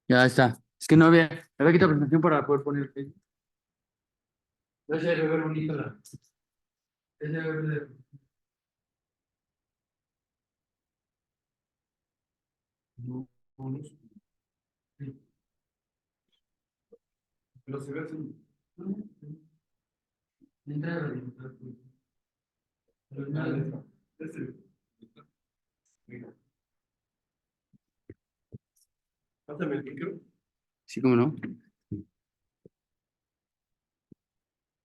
Ya está. Es que no había quitado presentación para poder poner. No se debe ver bonito la. Se debe ver. No, no, no. Sí. Pero se ve así. No, entra la diputada. Pero nada. Ese. Mira, pásame el micro. Sí, cómo no.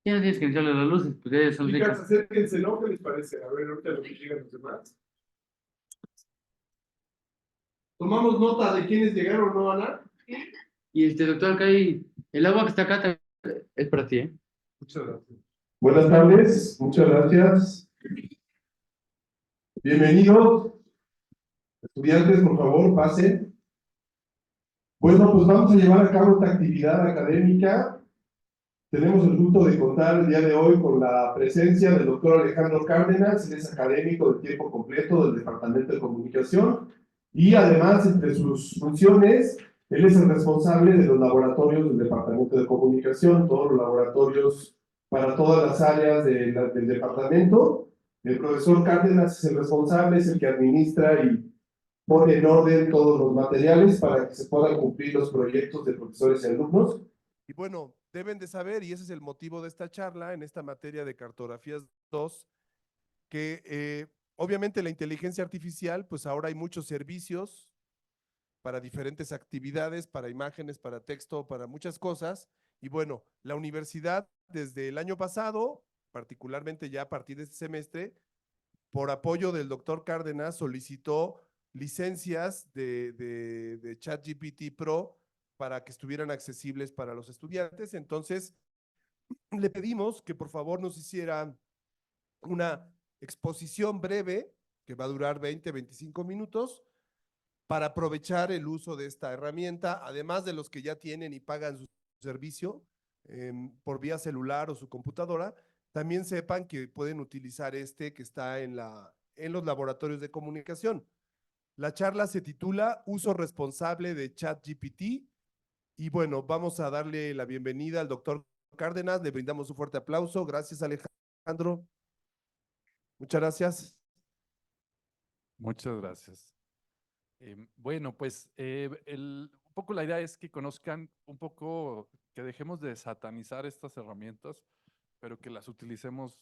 Ya no tienes que echarle las luces, pues ya son Chicas, ricas. acérquense, ¿no? ¿Qué les parece? A ver, ahorita lo que llegan los demás. Tomamos nota de quiénes llegaron, ¿no, Ana? Y doctor, acá hay. El agua que está acá es para ti, ¿eh? Muchas gracias. Buenas tardes, muchas gracias. Bienvenidos, estudiantes, por favor, pasen. Bueno, pues vamos a llevar a cabo esta actividad académica. Tenemos el gusto de contar el día de hoy con la presencia del doctor Alejandro Cárdenas, él es académico de tiempo completo del Departamento de Comunicación y además entre sus funciones, él es el responsable de los laboratorios del Departamento de Comunicación, todos los laboratorios para todas las áreas del departamento. El profesor Cárdenas es el responsable, es el que administra y pone en orden todos los materiales para que se puedan cumplir los proyectos de profesores y alumnos. Y bueno, deben de saber, y ese es el motivo de esta charla, en esta materia de cartografías 2, que obviamente la inteligencia artificial, pues ahora hay muchos servicios para diferentes actividades, para imágenes, para texto, para muchas cosas. Y bueno, la universidad desde el año pasado, particularmente ya a partir de este semestre, por apoyo del doctor Cárdenas, solicitó licencias de ChatGPT Pro para que estuvieran accesibles para los estudiantes. Entonces, le pedimos que por favor nos hiciera una exposición breve que va a durar 20-25 minutos para aprovechar el uso de esta herramienta, además de los que ya tienen y pagan su servicio por vía celular o su computadora, también sepan que pueden utilizar este que está en los laboratorios de comunicación. La charla se titula Uso responsable de ChatGPT y bueno, vamos a darle la bienvenida al doctor Cárdenas, le brindamos un fuerte aplauso. Gracias, Alejandro. Muchas gracias. Muchas gracias. Bueno, pues un poco la idea es que conozcan un poco, que dejemos de satanizar estas herramientas, pero que las utilicemos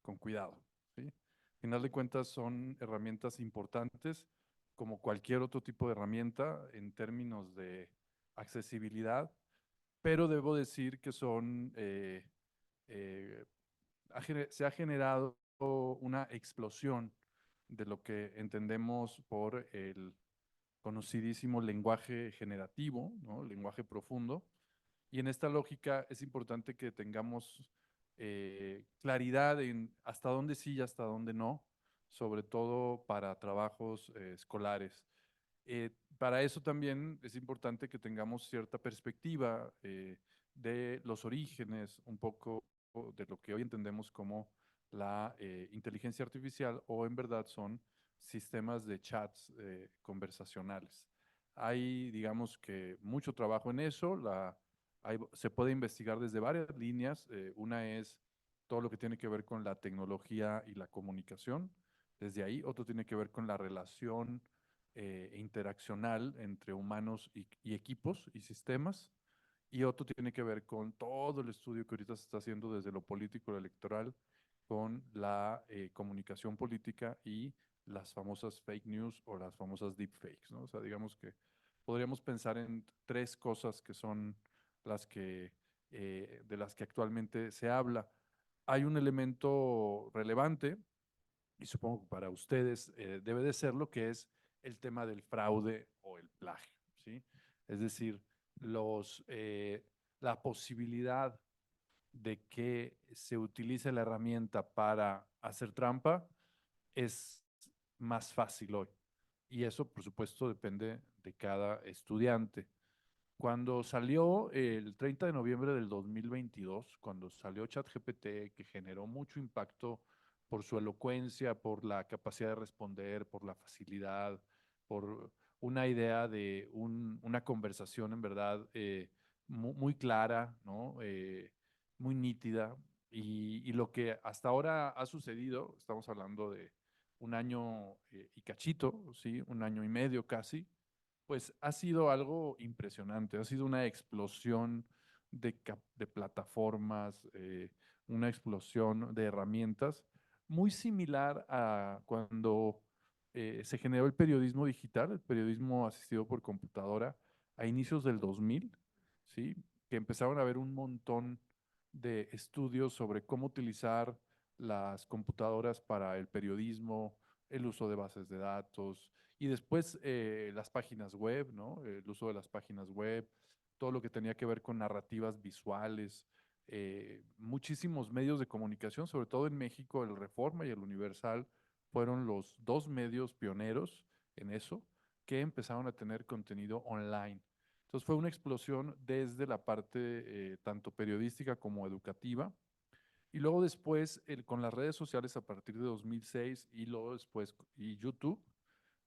con cuidado, ¿sí? Al final de cuentas son herramientas importantes, como cualquier otro tipo de herramienta en términos de accesibilidad, pero debo decir que son, eh, se ha generado una explosión de lo que entendemos por el conocidísimo lenguaje generativo, ¿no? Lenguaje profundo. Y en esta lógica es importante que tengamos claridad en hasta dónde sí y hasta dónde no, sobre todo para trabajos escolares. Para eso también es importante que tengamos cierta perspectiva de los orígenes, un poco de lo que hoy entendemos como la inteligencia artificial o en verdad son sistemas de chats conversacionales. Hay, digamos que, mucho trabajo en eso. Se puede investigar desde varias líneas. Una es todo lo que tiene que ver con la tecnología y la comunicación. Desde ahí, otro tiene que ver con la relación interaccional entre humanos y equipos y sistemas. Y otro tiene que ver con todo el estudio que ahorita se está haciendo desde lo político, lo electoral, con la comunicación política y las famosas fake news o las famosas deepfakes, ¿no? O sea, digamos que podríamos pensar en tres cosas que son las que, de las que actualmente se habla. Hay un elemento relevante, y supongo que para ustedes debe de ser lo que es el tema del fraude o el plagio, ¿sí? Es decir, la posibilidad de que se utilice la herramienta para hacer trampa es más fácil hoy. Y eso, por supuesto, depende de cada estudiante. Cuando salió el 30 de noviembre del 2022, cuando salió ChatGPT, que generó mucho impacto por su elocuencia, por la capacidad de responder, por la facilidad, por una idea de una conversación en verdad muy clara, ¿no? Muy nítida. Y lo que hasta ahora ha sucedido, estamos hablando de un año y cachito, ¿sí? Un año y medio casi, pues ha sido algo impresionante, ha sido una explosión de plataformas, una explosión de herramientas, muy similar a cuando se generó el periodismo digital, el periodismo asistido por computadora, a inicios del 2000, ¿sí? Que empezaron a haber un montón de estudios sobre cómo utilizar las computadoras para el periodismo, el uso de bases de datos, y después las páginas web, ¿no? El uso de las páginas web, todo lo que tenía que ver con narrativas visuales, muchísimos medios de comunicación, sobre todo en México, el Reforma y el Universal fueron los dos medios pioneros en eso que empezaron a tener contenido online. Entonces fue una explosión desde la parte tanto periodística como educativa. Y luego después, con las redes sociales a partir de 2006 y luego después y YouTube,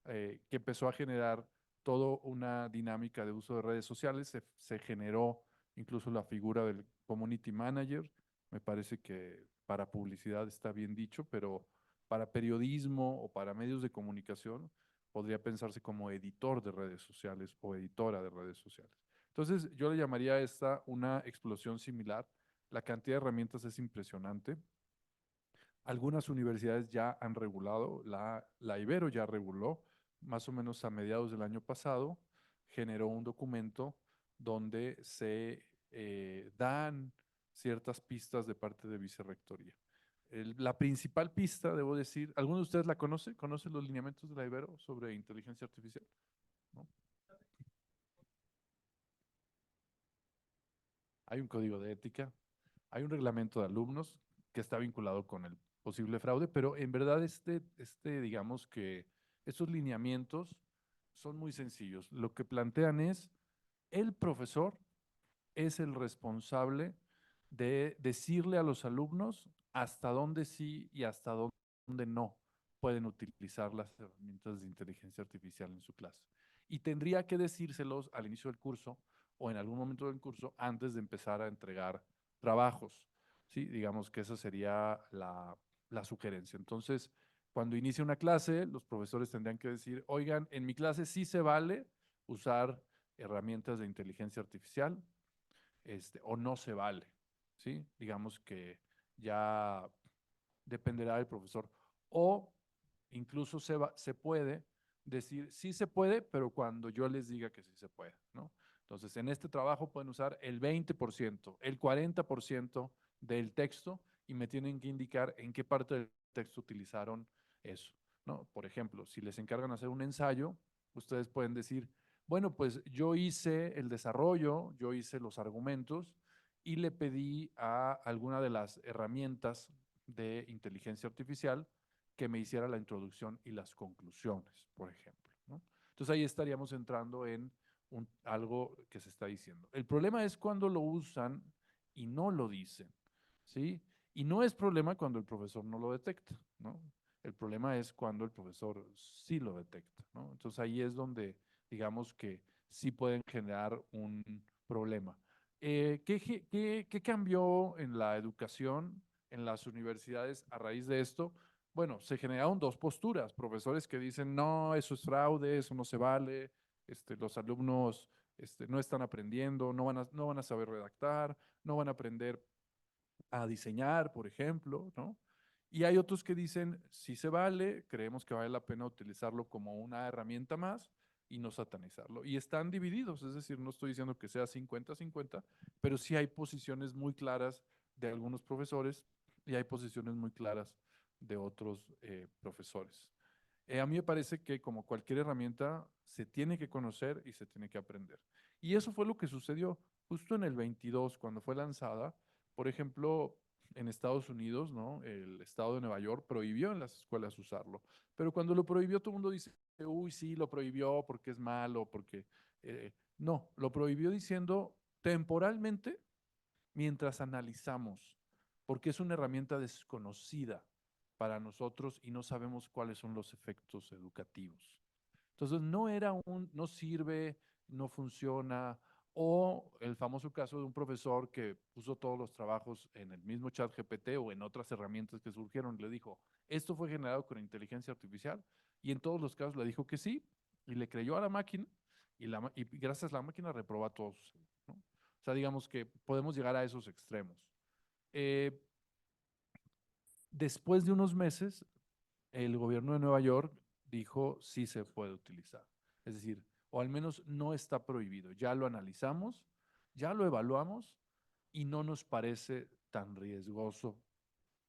que empezó a generar toda una dinámica de uso de redes sociales. Se generó incluso la figura del community manager. Me parece que para publicidad está bien dicho, pero para periodismo o para medios de comunicación podría pensarse como editor de redes sociales o editora de redes sociales. Entonces, yo le llamaría a esta una explosión similar. La cantidad de herramientas es impresionante. Algunas universidades ya han regulado, la Ibero ya reguló, más o menos a mediados del año pasado, generó un documento donde se dan ciertas pistas de parte de vicerrectoría. La principal pista, debo decir, ¿alguno de ustedes la conoce? ¿Conoce los lineamientos de la Ibero sobre inteligencia artificial? ¿No? Hay un código de ética, hay un reglamento de alumnos que está vinculado con el posible fraude, pero en verdad digamos que estos lineamientos son muy sencillos. Lo que plantean es, el profesor es el responsable de decirle a los alumnos hasta dónde sí y hasta dónde no pueden utilizar las herramientas de inteligencia artificial en su clase. Y tendría que decírselos al inicio del curso o en algún momento del curso antes de empezar a entregar trabajos. Sí, digamos que esa sería la sugerencia. Entonces, cuando inicia una clase, los profesores tendrían que decir, oigan, en mi clase sí se vale usar herramientas de inteligencia artificial, o no se vale, ¿sí? Digamos que ya dependerá del profesor. O incluso se puede decir, sí se puede, pero cuando yo les diga que sí se puede, ¿no? Entonces, en este trabajo pueden usar el 20%, el 40% del texto y me tienen que indicar en qué parte del texto utilizaron eso, ¿no? Por ejemplo, si les encargan hacer un ensayo, ustedes pueden decir, bueno, pues yo hice el desarrollo, yo hice los argumentos y le pedí a alguna de las herramientas de inteligencia artificial que me hiciera la introducción y las conclusiones, por ejemplo, ¿no? Entonces ahí estaríamos entrando en algo que se está diciendo. El problema es cuando lo usan y no lo dicen, ¿sí? Y no es problema cuando el profesor no lo detecta, ¿no? El problema es cuando el profesor sí lo detecta, ¿no? Entonces ahí es donde, digamos que sí pueden generar un problema. ¿Qué cambió en la educación, en las universidades a raíz de esto? Bueno, se generaron dos posturas, profesores que dicen, no, eso es fraude, eso no se vale, los alumnos no están aprendiendo, no van a saber redactar, no van a aprender a diseñar, por ejemplo, ¿no? Y hay otros que dicen, sí se vale, creemos que vale la pena utilizarlo como una herramienta más y no satanizarlo. Y están divididos, es decir, no estoy diciendo que sea 50-50, pero sí hay posiciones muy claras de algunos profesores y hay posiciones muy claras de otros profesores. A mí me parece que como cualquier herramienta se tiene que conocer y se tiene que aprender. Y eso fue lo que sucedió justo en el 22, cuando fue lanzada. Por ejemplo, en Estados Unidos, ¿no? El estado de Nueva York prohibió en las escuelas usarlo. Pero cuando lo prohibió, todo el mundo dice, uy, sí, lo prohibió porque es malo, porque... no, lo prohibió diciendo temporalmente mientras analizamos, porque es una herramienta desconocida para nosotros y no sabemos cuáles son los efectos educativos. Entonces, no era no sirve, no funciona, o el famoso caso de un profesor que puso todos los trabajos en el mismo chat GPT o en otras herramientas que surgieron, le dijo, esto fue generado con inteligencia artificial, y en todos los casos le dijo que sí, y le creyó a la máquina, y gracias a la máquina reprobó a todos, ¿no? O sea, digamos que podemos llegar a esos extremos. Eh, Después de unos meses, el gobierno de Nueva York dijo sí se puede utilizar. Es decir, o al menos no está prohibido. Ya lo analizamos, ya lo evaluamos y no nos parece tan riesgoso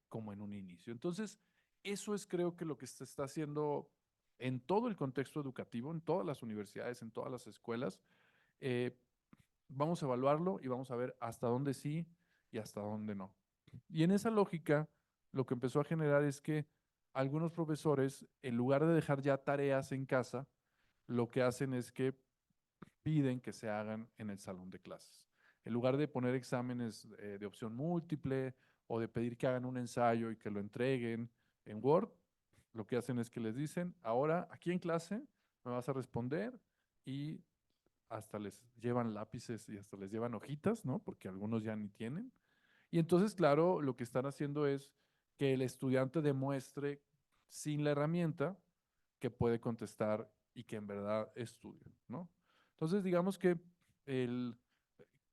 como en un inicio. Entonces, eso es creo que lo que se está haciendo en todo el contexto educativo, en todas las universidades, en todas las escuelas. Eh, Vamos a evaluarlo y vamos a ver hasta dónde sí y hasta dónde no. Y en esa lógica, lo que empezó a generar es que algunos profesores, en lugar de dejar ya tareas en casa, lo que hacen es que piden que se hagan en el salón de clases. En lugar de poner exámenes de opción múltiple o de pedir que hagan un ensayo y que lo entreguen en Word, lo que hacen es que les dicen, ahora aquí en clase me vas a responder, y hasta les llevan lápices y hasta les llevan hojitas, ¿no? Porque algunos ya ni tienen. Y entonces, claro, lo que están haciendo es que el estudiante demuestre sin la herramienta que puede contestar y que en verdad estudia, ¿no? Entonces, digamos que el,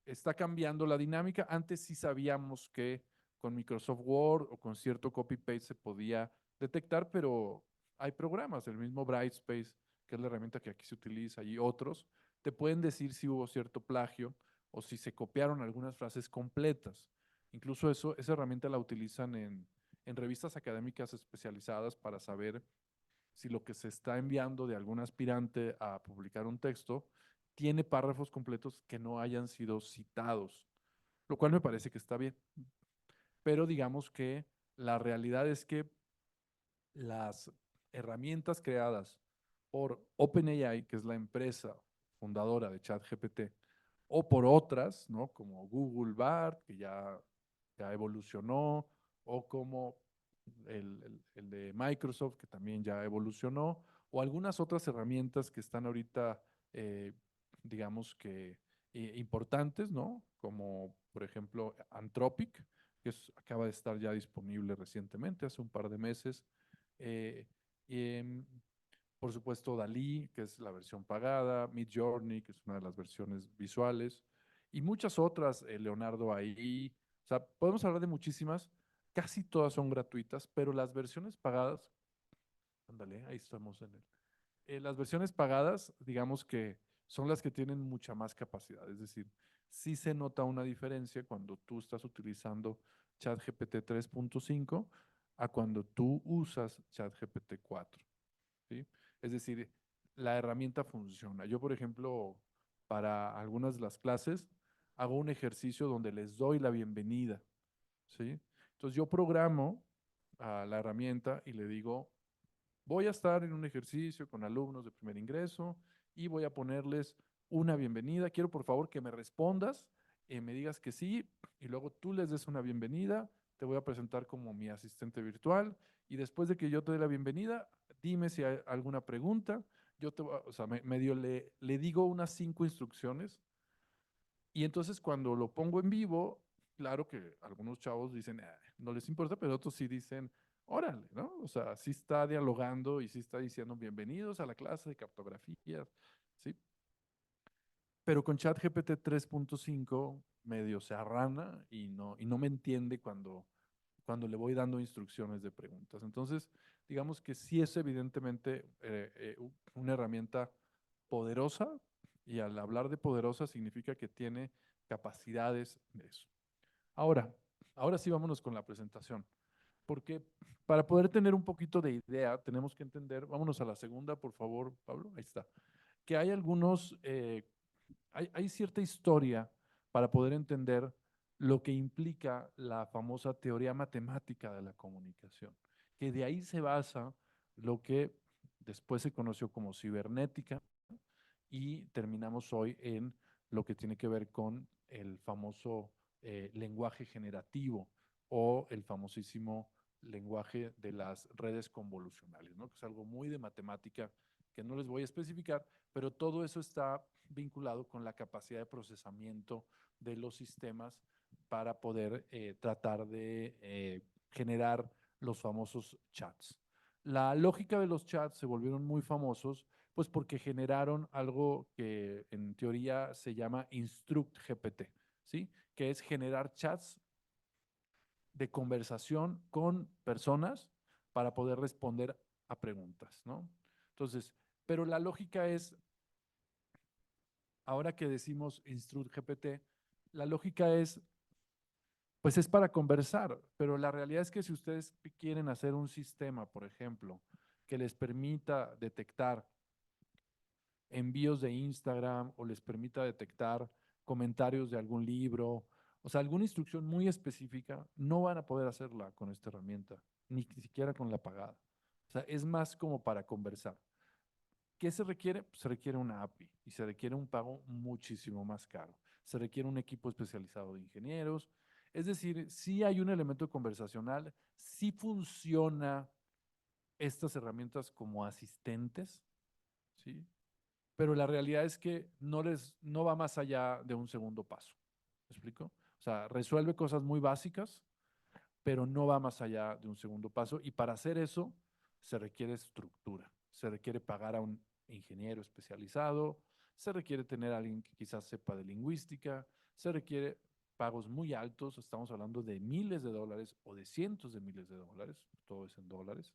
está cambiando la dinámica. Antes sí sabíamos que con Microsoft Word o con cierto copy-paste se podía detectar, pero hay programas, el mismo Brightspace, que es la herramienta que aquí se utiliza, y otros, te pueden decir si hubo cierto plagio o si se copiaron algunas frases completas. Incluso eso, esa herramienta la utilizan en revistas académicas especializadas para saber si lo que se está enviando de algún aspirante a publicar un texto tiene párrafos completos que no hayan sido citados, lo cual me parece que está bien. Pero digamos que la realidad es que las herramientas creadas por OpenAI, que es la empresa fundadora de ChatGPT, o por otras, ¿no? Como Google Bard, que ya evolucionó, o como el de Microsoft, que también ya evolucionó, o algunas otras herramientas que están ahorita, eh, digamos que importantes, ¿no? Como por ejemplo Anthropic, que acaba de estar ya disponible recientemente, hace un par de meses. Eh, y, por supuesto, Dalí, que es la versión pagada, Midjourney, que es una de las versiones visuales, y muchas otras, Leonardo AI. O sea, podemos hablar de muchísimas, casi todas son gratuitas, pero las versiones pagadas, ándale, ahí estamos en el. Las versiones pagadas, digamos que son las que tienen mucha más capacidad, es decir, sí se nota una diferencia cuando tú estás utilizando ChatGPT 3.5 a cuando tú usas ChatGPT 4. ¿Sí? Es decir, la herramienta funciona. Yo, por ejemplo, para algunas de las clases, hago un ejercicio donde les doy la bienvenida, ¿sí? Entonces yo programo a la herramienta y le digo, voy a estar en un ejercicio con alumnos de primer ingreso y voy a ponerles una bienvenida. Quiero por favor que me respondas, me digas que sí, y luego tú les des una bienvenida. Te voy a presentar como mi asistente virtual, y después de que yo te dé la bienvenida, dime si hay alguna pregunta. Yo te, o sea, medio le digo unas 5 instrucciones, y entonces cuando lo pongo en vivo, claro que algunos chavos dicen, "Ah, no les importa", pero otros sí dicen, órale, ¿no? O sea, sí está dialogando y sí está diciendo bienvenidos a la clase de cartografía, ¿sí? Pero con ChatGPT 3.5 medio se arrana y no me entiende cuando le voy dando instrucciones de preguntas. Entonces, digamos que sí es evidentemente una herramienta poderosa, y al hablar de poderosa significa que tiene capacidades de eso. Ahora, ahora sí vámonos con la presentación, porque para poder tener un poquito de idea tenemos que entender, vámonos a la segunda, por favor, Pablo, ahí está, que hay algunos, hay cierta historia para poder entender lo que implica la famosa teoría matemática de la comunicación, que de ahí se basa lo que después se conoció como cibernética, y terminamos hoy en lo que tiene que ver con el famoso lenguaje generativo o el famosísimo lenguaje de las redes convolucionales, ¿no? Que es algo muy de matemática que no les voy a especificar, pero todo eso está vinculado con la capacidad de procesamiento de los sistemas para poder tratar de generar los famosos chats. La lógica de los chats se volvieron muy famosos, pues porque generaron algo que en teoría se llama Instruct GPT, ¿sí? Que es generar chats de conversación con personas para poder responder a preguntas, ¿no? Entonces, pero la lógica es, ahora que decimos Instruct GPT, la lógica es, pues es para conversar, pero la realidad es que si ustedes quieren hacer un sistema, por ejemplo, que les permita detectar envíos de Instagram o les permita detectar comentarios de algún libro, o sea, alguna instrucción muy específica, no van a poder hacerla con esta herramienta, ni siquiera con la pagada. O sea, es más como para conversar. ¿Qué se requiere? Pues se requiere una API y se requiere un pago muchísimo más caro. Se requiere un equipo especializado de ingenieros. Es decir, sí hay un elemento conversacional, sí funciona estas herramientas como asistentes, ¿sí? Pero la realidad es que no va más allá de un segundo paso. ¿Me explico? O sea, resuelve cosas muy básicas, pero no va más allá de un segundo paso. Y para hacer eso se requiere estructura, se requiere pagar a un ingeniero especializado, se requiere tener a alguien que quizás sepa de lingüística, se requiere pagos muy altos, estamos hablando de miles de dólares o de cientos de miles de dólares, todo es en dólares.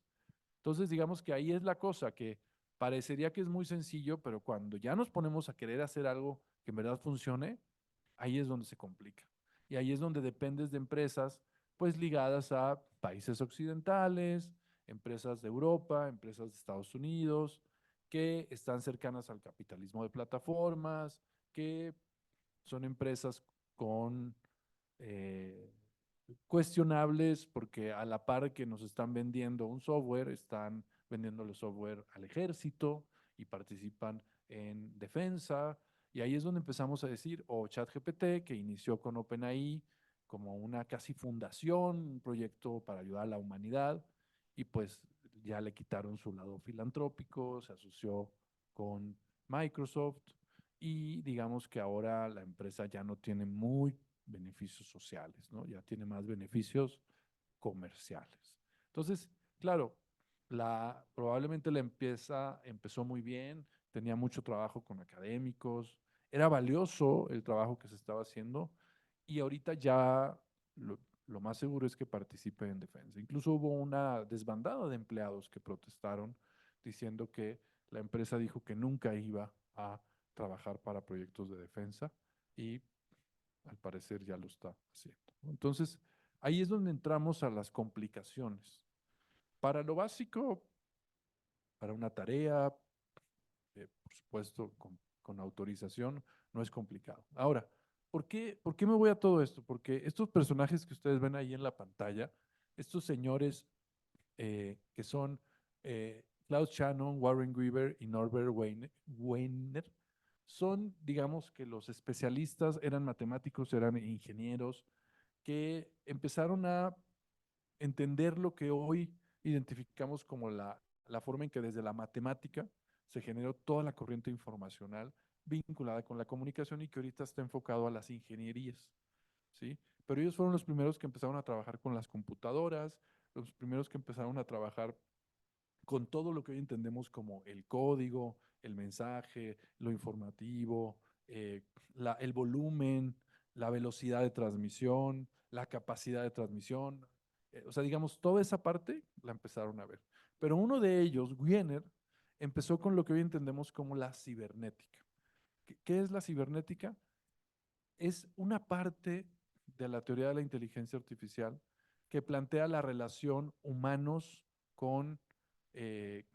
Entonces, digamos que ahí es la cosa, que parecería que es muy sencillo, pero cuando ya nos ponemos a querer hacer algo que en verdad funcione, ahí es donde se complica. Y ahí es donde dependes de empresas, pues ligadas a países occidentales, empresas de Europa, empresas de Estados Unidos, que están cercanas al capitalismo de plataformas, que son empresas con cuestionables porque a la par que nos están vendiendo un software, están vendiéndole software al ejército y participan en defensa. Y ahí es donde empezamos a decir, o ChatGPT, que inició con OpenAI como una casi fundación, un proyecto para ayudar a la humanidad, y pues ya le quitaron su lado filantrópico, se asoció con Microsoft, y digamos que ahora la empresa ya no tiene muy beneficios sociales, ¿no? Ya tiene más beneficios comerciales. Entonces, claro, probablemente la empresa empezó muy bien, tenía mucho trabajo con académicos, era valioso el trabajo que se estaba haciendo, y ahorita ya lo más seguro es que participe en defensa. Incluso hubo una desbandada de empleados que protestaron diciendo que la empresa dijo que nunca iba a trabajar para proyectos de defensa, y al parecer ya lo está haciendo. Entonces, ahí es donde entramos a las complicaciones. Para lo básico, para una tarea, por supuesto, con autorización, no es complicado. Ahora, por qué me voy a todo esto? Porque estos personajes que ustedes ven ahí en la pantalla, estos señores que son Klaus Shannon, Warren Weaver y Norbert Weiner, son, digamos, que los especialistas, eran matemáticos, eran ingenieros, que empezaron a entender lo que hoy identificamos como la forma en que desde la matemática se generó toda la corriente informacional vinculada con la comunicación, y que ahorita está enfocado a las ingenierías, ¿sí? Pero ellos fueron los primeros que empezaron a trabajar con las computadoras, los primeros que empezaron a trabajar con todo lo que hoy entendemos como el código, el mensaje, lo informativo, el volumen, la velocidad de transmisión, la capacidad de transmisión. O sea, digamos, toda esa parte la empezaron a ver. Pero uno de ellos, Wiener, empezó con lo que hoy entendemos como la cibernética. ¿Qué es la cibernética? Es una parte de la teoría de la inteligencia artificial que plantea la relación humanos con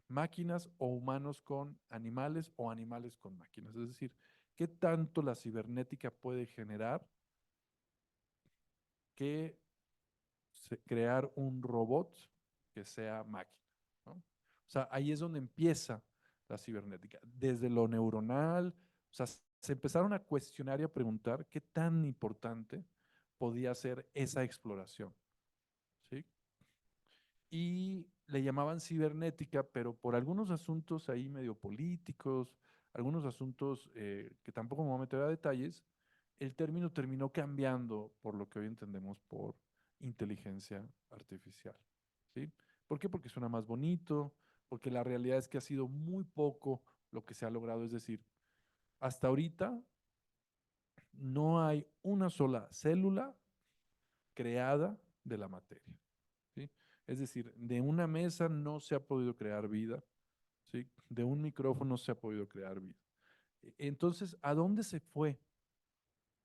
máquinas, o humanos con animales, o animales con máquinas. Es decir, qué tanto la cibernética puede generar que crear un robot que sea máquina, ¿no? O sea, ahí es donde empieza la cibernética, desde lo neuronal. O sea, se empezaron a cuestionar y a preguntar qué tan importante podía ser esa exploración, ¿sí? Y le llamaban cibernética, pero por algunos asuntos ahí medio políticos, algunos asuntos que tampoco me voy a meter a detalles, el término terminó cambiando por lo que hoy entendemos por inteligencia artificial. ¿Sí? ¿Por qué? Porque suena más bonito, porque la realidad es que ha sido muy poco lo que se ha logrado. Es decir, hasta ahorita no hay una sola célula creada de la materia. ¿Sí? Es decir, de una mesa no se ha podido crear vida, ¿sí? De un micrófono se ha podido crear vida. Entonces, ¿a dónde se fue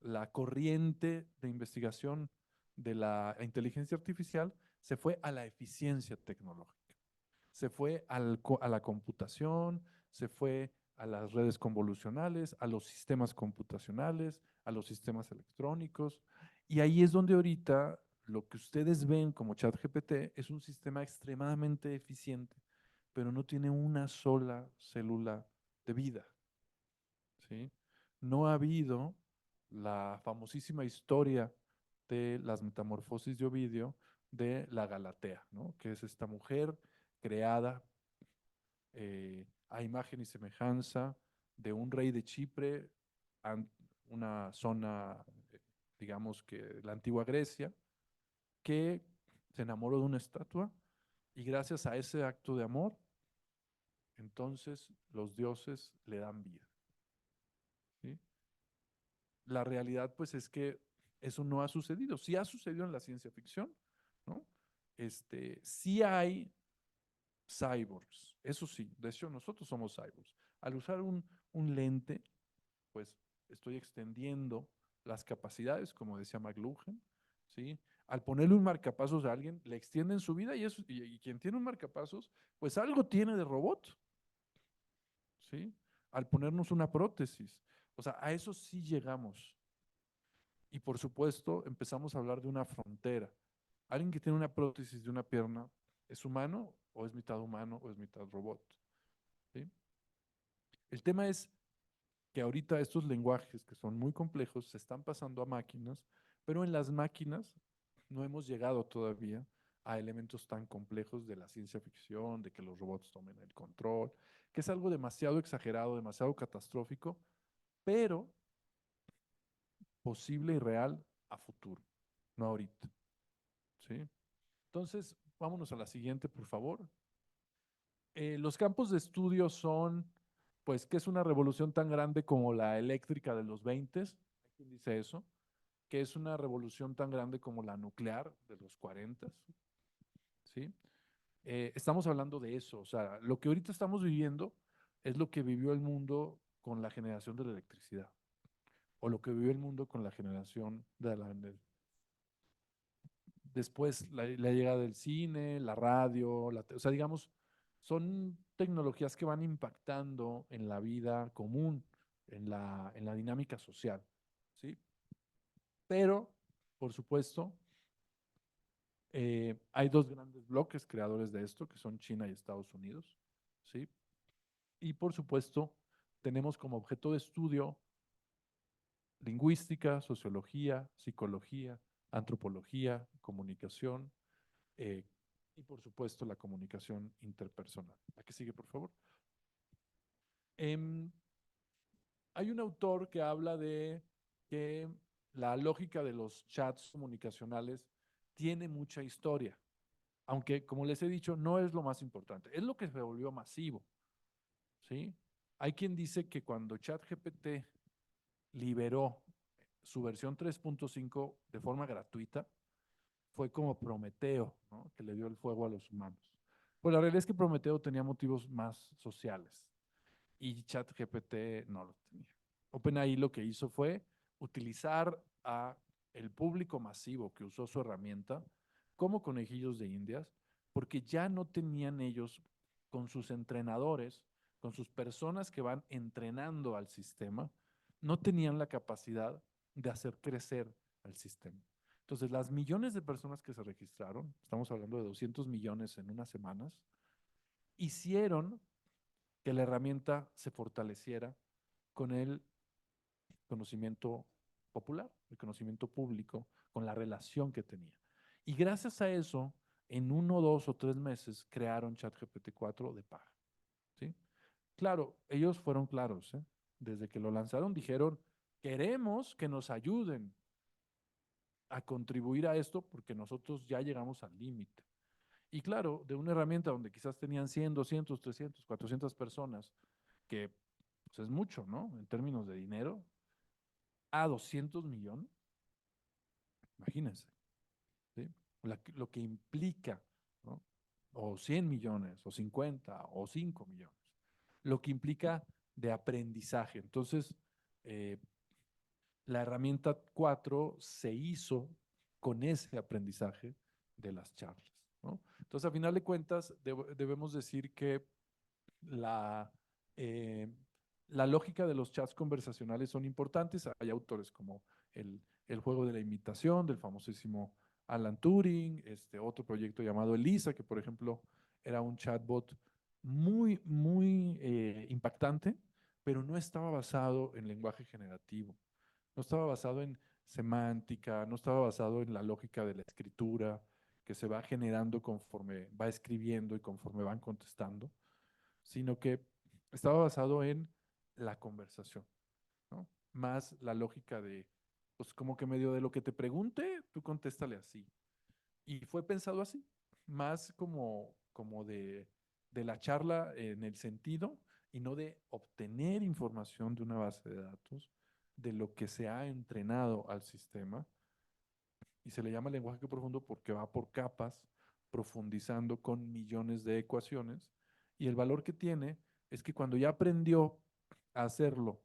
la corriente de investigación de la inteligencia artificial? Se fue a la eficiencia tecnológica, se fue a la computación, se fue a las redes convolucionales, a los sistemas computacionales, a los sistemas electrónicos. Y ahí es donde ahorita lo que ustedes ven como ChatGPT es un sistema extremadamente eficiente, pero no tiene una sola célula de vida. ¿Sí? No ha habido la famosísima historia de las metamorfosis de Ovidio de la Galatea, ¿no? Que es esta mujer creada a imagen y semejanza de un rey de Chipre, una zona, digamos que la antigua Grecia, que se enamoró de una estatua y gracias a ese acto de amor, entonces los dioses le dan vida. ¿Sí? La realidad pues es que eso no ha sucedido. Sí ha sucedido en la ciencia ficción, ¿no? Sí hay cyborgs, eso sí, de hecho nosotros somos cyborgs. Al usar un lente, pues estoy extendiendo las capacidades, como decía McLuhan, ¿sí? Al ponerle un marcapasos a alguien, le extienden su vida y quien tiene un marcapasos, pues algo tiene de robot, ¿sí? Al ponernos una prótesis. O sea, a eso sí llegamos. Y por supuesto, empezamos a hablar de una frontera. Alguien que tiene una prótesis de una pierna, ¿es humano o es mitad humano o es mitad robot? ¿Sí? El tema es que ahorita estos lenguajes que son muy complejos se están pasando a máquinas, pero en las máquinas no hemos llegado todavía a elementos tan complejos de la ciencia ficción, de que los robots tomen el control, que es algo demasiado exagerado, demasiado catastrófico, pero posible y real a futuro, no ahorita. ¿Sí? Entonces, vámonos a la siguiente, por favor. Los campos de estudio son, pues, ¿qué es una revolución tan grande como la eléctrica de los 20? ¿Hay quien dice eso? ¿Qué es una revolución tan grande como la nuclear de los 40? ¿Sí? Estamos hablando de eso, o sea, lo que ahorita estamos viviendo es lo que vivió el mundo con la generación de la electricidad, o lo que vivió el mundo con la generación de la, después la llegada del cine, la radio, o sea, digamos, son tecnologías que van impactando en la vida común, en la dinámica social, ¿sí? Pero, por supuesto, hay dos grandes bloques creadores de esto, que son China y Estados Unidos, ¿sí? Y, por supuesto, tenemos como objeto de estudio lingüística, sociología, psicología, antropología, comunicación, eh, y por supuesto la comunicación interpersonal. ¿A qué sigue, por favor? Em, Hay un autor que habla de que la lógica de los chats comunicacionales tiene mucha historia, aunque como les he dicho, no es lo más importante, es lo que se volvió masivo, ¿sí? Hay quien dice que cuando ChatGPT liberó su versión 3.5 de forma gratuita, fue como Prometeo, ¿no? Que le dio el fuego a los humanos. Pues la realidad es que Prometeo tenía motivos más sociales y ChatGPT no lo tenía. OpenAI lo que hizo fue utilizar a el público masivo que usó su herramienta como conejillos de indias, porque ya no tenían ellos con sus entrenadores, con sus personas que van entrenando al sistema, no tenían la capacidad de hacer crecer al sistema. Entonces, las millones de personas que se registraron, estamos hablando de 200 millones en unas semanas, hicieron que la herramienta se fortaleciera con el conocimiento popular, el conocimiento público, con la relación que tenía. Y gracias a eso, en 1, 2 o 3 meses crearon ChatGPT 4 de paga, ¿sí? Claro, ellos fueron claros, ¿eh? Desde que lo lanzaron dijeron, queremos que nos ayuden a contribuir a esto porque nosotros ya llegamos al límite. Y claro, de una herramienta donde quizás tenían 100, 200, 300, 400 personas, que pues, es mucho, ¿no? En términos de dinero, a 200 millones, imagínense, ¿sí? Lo que implica, ¿no? O 100 millones, o 50, o 5 millones, lo que implica de aprendizaje. Entonces, eh, la herramienta 4 se hizo con ese aprendizaje de las charlas, ¿no? Entonces, a final de cuentas, debemos decir que la, eh, la lógica de los chats conversacionales son importantes. Hay autores como el juego de la imitación del famosísimo Alan Turing, otro proyecto llamado ELISA, que por ejemplo era un chatbot muy impactante, pero no estaba basado en lenguaje generativo, no estaba basado en semántica, no estaba basado en la lógica de la escritura que se va generando conforme va escribiendo y conforme van contestando, sino que estaba basado en la conversación, ¿no? Más la lógica de, pues como que medio de lo que te pregunte, tú contéstale así. Y fue pensado así, más como de la charla en el sentido y no de obtener información de una base de datos, de lo que se ha entrenado al sistema. Y se le llama lenguaje profundo porque va por capas, profundizando con millones de ecuaciones. Y el valor que tiene es que cuando ya aprendió a hacerlo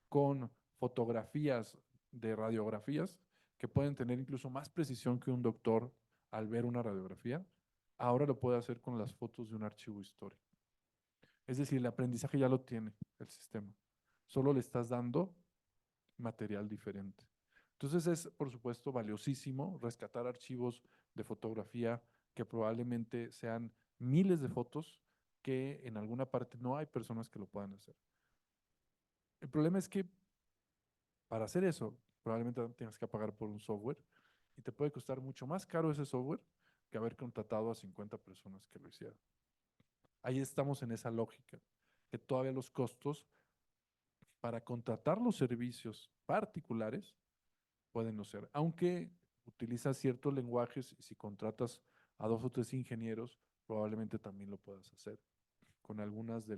con fotografías de radiografías, que pueden tener incluso más precisión que un doctor al ver una radiografía, ahora lo puede hacer con las fotos de un archivo histórico. Es decir, el aprendizaje ya lo tiene el sistema. Solo le estás dando material diferente. Entonces es, por supuesto, valiosísimo rescatar archivos de fotografía que probablemente sean miles de fotos que en alguna parte no hay personas que lo puedan hacer. El problema es que para hacer eso, probablemente tengas que pagar por un software y te puede costar mucho más caro ese software que haber contratado a 50 personas que lo hicieran. Ahí estamos en esa lógica, que todavía los costos para contratar los servicios particulares pueden no ser, aunque utilizas ciertos lenguajes y si contratas a 2 o 3 ingenieros, probablemente también lo puedas hacer con algunas de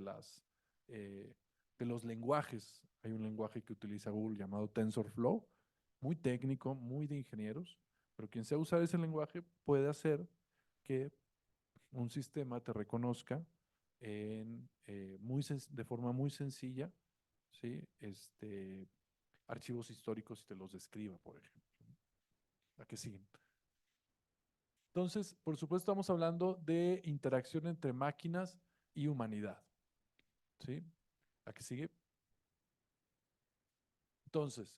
los lenguajes. Hay un lenguaje que utiliza Google llamado TensorFlow, muy técnico, muy de ingenieros, pero quien sea usar ese lenguaje puede hacer que un sistema te reconozca de forma muy sencilla, ¿sí? Archivos históricos y te los describa, por ejemplo. ¿A qué siguen? Entonces, por supuesto, estamos hablando de interacción entre máquinas y humanidad, ¿sí? ¿A qué sigue? Entonces,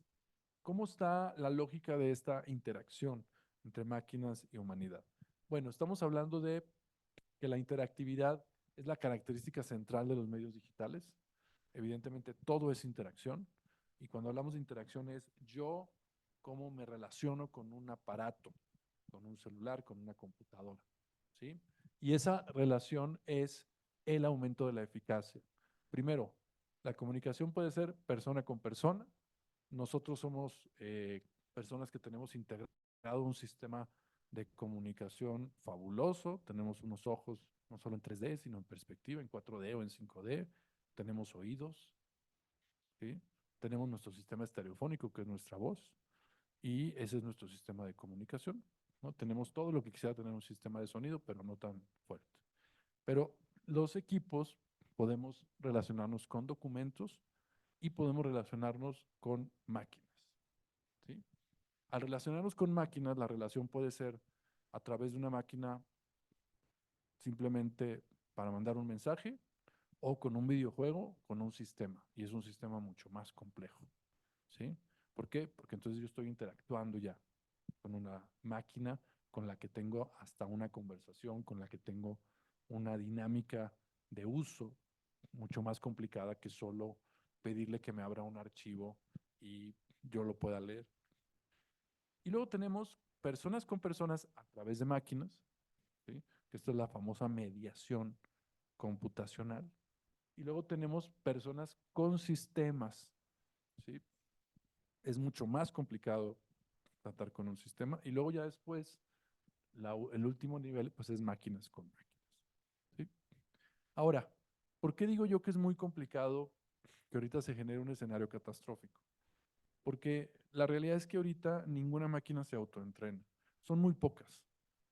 ¿cómo está la lógica de esta interacción entre máquinas y humanidad? Bueno, estamos hablando de que la interactividad es la característica central de los medios digitales. Evidentemente, todo es interacción. Y cuando hablamos de interacción es yo cómo me relaciono con un aparato, con un celular, con una computadora, ¿sí? Y esa relación es el aumento de la eficacia. Primero, la comunicación puede ser persona con persona. Nosotros somos personas que tenemos integrado un sistema de comunicación fabuloso. Tenemos unos ojos no solo en 3D, sino en perspectiva, en 4D o en 5D. Tenemos oídos, ¿sí? Tenemos nuestro sistema estereofónico, que es nuestra voz, y ese es nuestro sistema de comunicación, ¿no? Tenemos todo lo que quisiera tener un sistema de sonido, pero no tan fuerte. Pero los equipos podemos relacionarnos con documentos y podemos relacionarnos con máquinas, ¿sí? Al relacionarnos con máquinas, la relación puede ser a través de una máquina simplemente para mandar un mensaje o con un videojuego, con un sistema. Y es un sistema mucho más complejo, ¿sí? ¿Por qué? Porque entonces yo estoy interactuando ya con una máquina con la que tengo hasta una conversación, con la que tengo una dinámica de uso mucho más complicada que solo pedirle que me abra un archivo y yo lo pueda leer. Y luego tenemos personas con personas a través de máquinas ¿sí? Que esta es la famosa mediación computacional. Y luego tenemos personas con sistemas, ¿sí? Es mucho más complicado tratar con un sistema. Y luego ya después, el último nivel, pues es máquinas con máquinas, ¿sí? Ahora, ¿por qué digo yo que es muy complicado que ahorita se genere un escenario catastrófico? Porque la realidad es que ahorita ninguna máquina se autoentrena. Son muy pocas.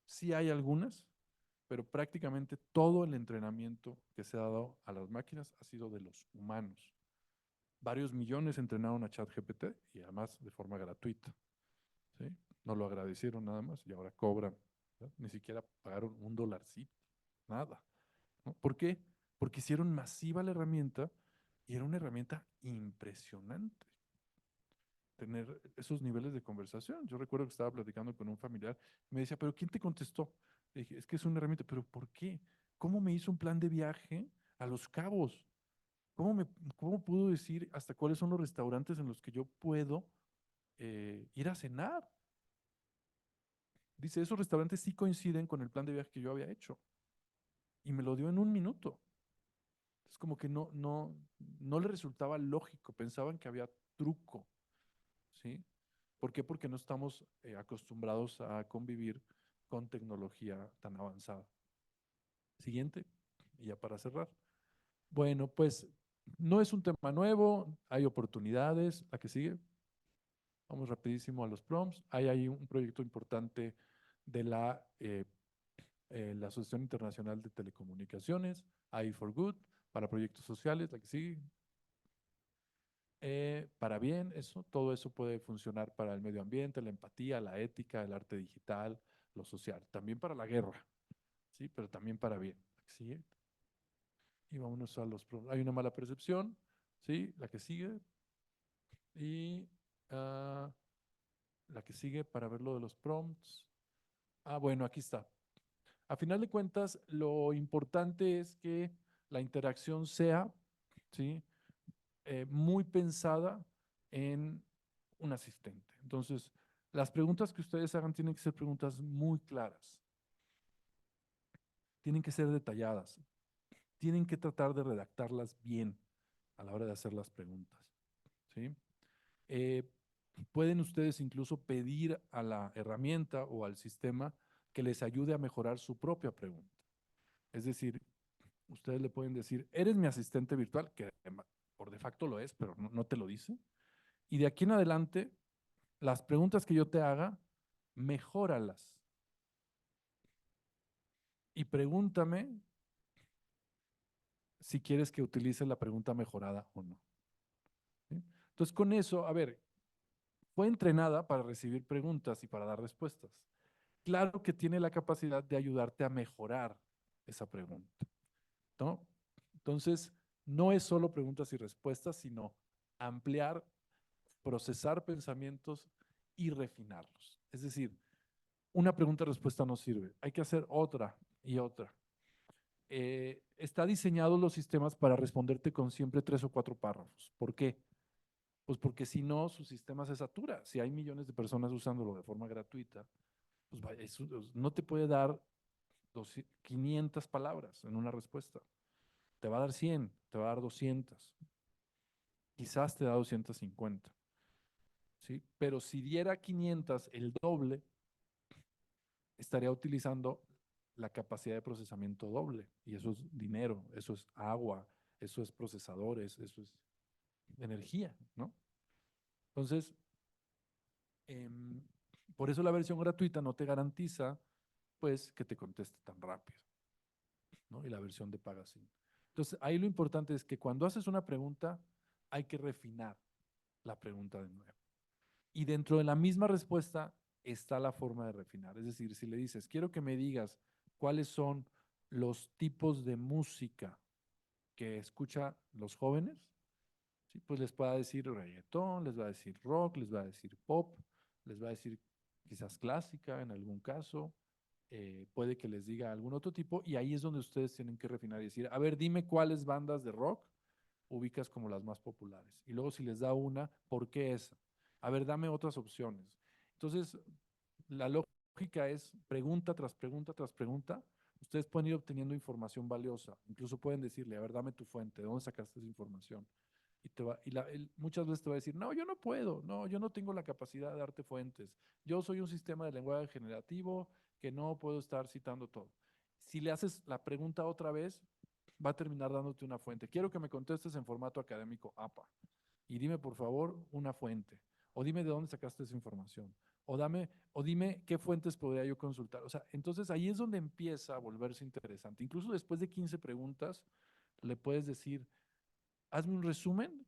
Sí hay algunas, pero prácticamente todo el entrenamiento que se ha dado a las máquinas ha sido de los humanos. Varios millones entrenaron a ChatGPT y además de forma gratuita, ¿sí? No lo agradecieron nada más y ahora cobran, ¿verdad? Ni siquiera pagaron un dolarcito, nada, ¿no? ¿Por qué? Porque hicieron masiva la herramienta y era una herramienta impresionante tener esos niveles de conversación. Yo recuerdo que estaba platicando con un familiar y me decía, ¿pero quién te contestó? Le dije, es que es una herramienta, ¿pero por qué? ¿Cómo me hizo un plan de viaje a Los Cabos? ¿Cómo puedo decir hasta cuáles son los restaurantes en los que yo puedo ir a cenar? Dice, esos restaurantes sí coinciden con el plan de viaje que yo había hecho. Y me lo dio en un minuto. Es como que no le resultaba lógico, pensaban que había truco, ¿sí? ¿Por qué? Porque no estamos acostumbrados a convivir con tecnología tan avanzada. Siguiente, y ya para cerrar. Bueno, pues no es un tema nuevo, hay oportunidades. La que sigue, vamos rapidísimo a los prompts. Hay ahí un proyecto importante de la Asociación Internacional de Telecomunicaciones, AI for Good, para proyectos sociales. La que sigue. Para bien, todo eso puede funcionar para el medio ambiente, la empatía, la ética, el arte digital, lo social, también para la guerra, ¿sí? Pero también para bien. ¿Sí? Y vámonos a los problemas. Hay una mala percepción, ¿sí? La que sigue. Y ah, la que sigue para ver lo de los prompts. Bueno, aquí está. A final de cuentas, lo importante es que la interacción sea, ¿sí? Muy pensada en un asistente. Entonces, las preguntas que ustedes hagan tienen que ser preguntas muy claras, tienen que ser detalladas, tienen que tratar de redactarlas bien a la hora de hacer las preguntas, ¿sí? Eh, Pueden ustedes incluso pedir a la herramienta o al sistema que les ayude a mejorar su propia pregunta. Es decir, ustedes le pueden decir, eres mi asistente virtual, que por de facto lo es, pero no te lo dice. Y de aquí en adelante, las preguntas que yo te haga, mejóralas. Y pregúntame si quieres que utilice la pregunta mejorada o no. ¿Sí? Entonces, con eso, a ver, fue entrenada para recibir preguntas y para dar respuestas. Claro que tiene la capacidad de ayudarte a mejorar esa pregunta, ¿no? Entonces, no es solo preguntas y respuestas, sino ampliar, procesar pensamientos y refinarlos. Es decir, una pregunta-respuesta no sirve. Hay que hacer otra y otra. Está diseñado los sistemas para responderte con siempre 3 o 4 párrafos. ¿Por qué? Pues porque si no, su sistema se satura. Si hay millones de personas usándolo de forma gratuita, pues no te puede dar 500 palabras en una respuesta. Te va a dar 100, te va a dar 200. Quizás te da 250. ¿Sí? Pero si diera 500, el doble, estaría utilizando la capacidad de procesamiento doble. Y eso es dinero, eso es agua, eso es procesadores, eso es energía, ¿no? Entonces, em, por eso la versión gratuita no te garantiza, pues, que te conteste tan rápido, ¿no? Y la versión de paga sí. Entonces, ahí lo importante es que cuando haces una pregunta, hay que refinar la pregunta de nuevo. Y dentro de la misma respuesta está la forma de refinar. Es decir, si le dices, quiero que me digas cuáles son los tipos de música que escucha los jóvenes, ¿sí? Pues les pueda decir reggaetón, les va a decir rock, les va a decir pop, les va a decir quizás clásica en algún caso, puede que les diga algún otro tipo, y ahí es donde ustedes tienen que refinar y decir, a ver, dime cuáles bandas de rock ubicas como las más populares. Y luego si les da una, ¿por qué esa? A ver, dame otras opciones. Entonces, la lógica lógica es pregunta tras pregunta tras pregunta. Ustedes pueden ir obteniendo información valiosa. Incluso pueden decirle, a ver, dame tu fuente, ¿de dónde sacaste esa información? Y, él muchas veces te va a decir, no, yo no puedo, no, yo no tengo la capacidad de darte fuentes. Yo soy un sistema de lenguaje generativo que no puedo estar citando todo. Si le haces la pregunta otra vez, va a terminar dándote una fuente. Quiero que me contestes en formato académico APA y dime por favor una fuente, o dime de dónde sacaste esa información, o dime qué fuentes podría yo consultar. O sea, entonces ahí es donde empieza a volverse interesante. Incluso después de 15 preguntas, le puedes decir, hazme un resumen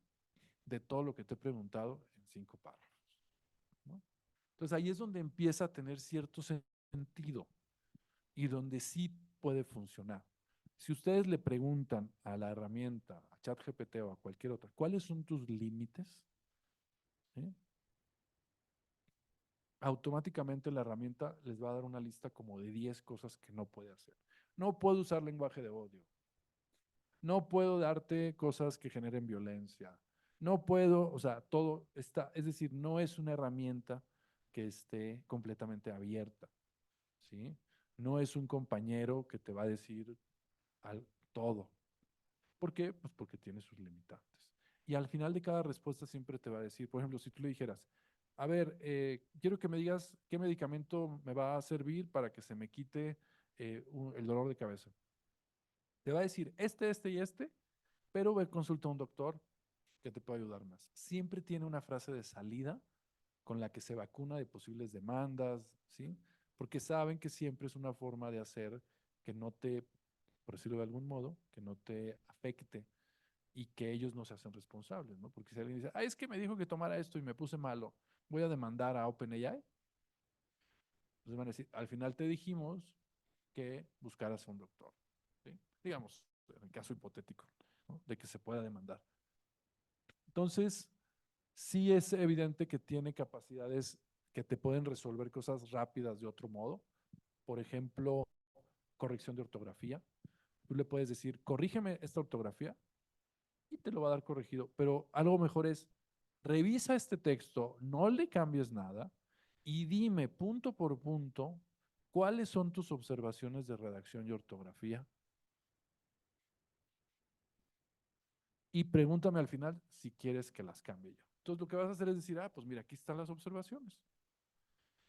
de todo lo que te he preguntado en 5 párrafos, ¿no? Entonces ahí es donde empieza a tener cierto sentido y donde sí puede funcionar. Si ustedes le preguntan a la herramienta, a ChatGPT o a cualquier otra, ¿cuáles son tus límites? ¿Sí? Automáticamente la herramienta les va a dar una lista como de 10 cosas que no puede hacer. No puedo usar lenguaje de odio. No puedo darte cosas que generen violencia. No puedo, o sea, todo está, es decir, no es una herramienta que esté completamente abierta, ¿sí? No es un compañero que te va a decir todo. ¿Por qué? Pues porque tiene sus limitantes. Y al final de cada respuesta siempre te va a decir, por ejemplo, si tú le dijeras, a ver, quiero que me digas qué medicamento me va a servir para que se me quite el dolor de cabeza. Te va a decir este y este, pero ve, consulta a un doctor que te puede ayudar más. Siempre tiene una frase de salida con la que se vacuna de posibles demandas, ¿sí? Porque saben que siempre es una forma de hacer que no te, por decirlo de algún modo, que no te afecte y que ellos no se hacen responsables, ¿no? Porque si alguien dice, es que me dijo que tomara esto y me puse malo, voy a demandar a OpenAI, entonces van a decir, al final te dijimos que buscaras a un doctor, ¿sí? Digamos, en el caso hipotético, ¿no? De que se pueda demandar. Entonces, sí es evidente que tiene capacidades que te pueden resolver cosas rápidas de otro modo. Por ejemplo, corrección de ortografía. Tú le puedes decir, corrígeme esta ortografía y te lo va a dar corregido. Pero algo mejor es, revisa este texto, no le cambies nada y dime punto por punto cuáles son tus observaciones de redacción y ortografía. Y pregúntame al final si quieres que las cambie yo. Entonces lo que vas a hacer es decir, pues mira, aquí están las observaciones.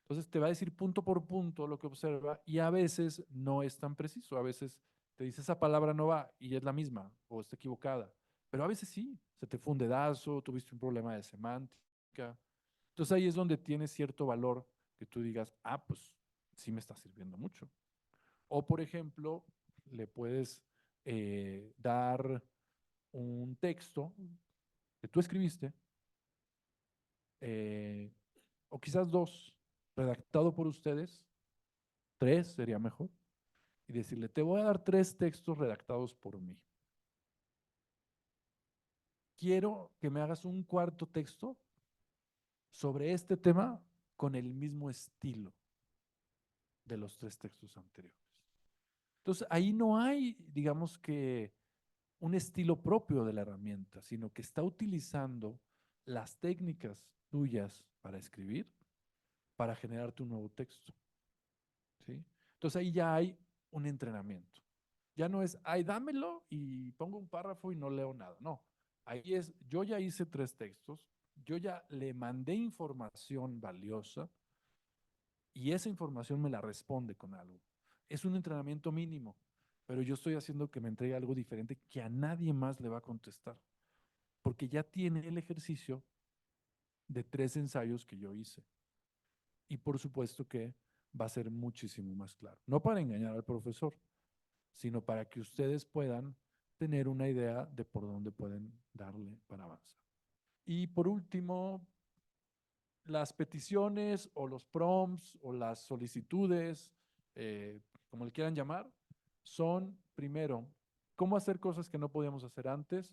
Entonces te va a decir punto por punto lo que observa y a veces no es tan preciso. A veces te dice esa palabra no va y es la misma o está equivocada. Pero a veces sí, se te fue un dedazo, tuviste un problema de semántica. Entonces ahí es donde tiene cierto valor que tú digas, pues sí me está sirviendo mucho. O por ejemplo, le puedes dar un texto que tú escribiste, eh, o quizás dos, redactado por ustedes, 3 sería mejor, y decirle, te voy a dar 3 textos redactados por mí. Quiero que me hagas un cuarto texto sobre este tema con el mismo estilo de los 3 textos anteriores. Entonces, ahí no hay, digamos que, un estilo propio de la herramienta, sino que está utilizando las técnicas tuyas para escribir para generarte un nuevo texto, ¿sí? Entonces ahí ya hay un entrenamiento. Ya no es, dámelo y pongo un párrafo y no leo nada. No, ahí es, yo ya hice 3 textos, yo ya le mandé información valiosa y esa información me la responde con algo. Es un entrenamiento mínimo, pero yo estoy haciendo que me entregue algo diferente que a nadie más le va a contestar, porque ya tiene el ejercicio de 3 ensayos que yo hice. Y por supuesto que va a ser muchísimo más claro. No para engañar al profesor, sino para que ustedes puedan tener una idea de por dónde pueden darle para avanzar. Y por último, las peticiones o los prompts o las solicitudes, como le quieran llamar, son primero, cómo hacer cosas que no podíamos hacer antes.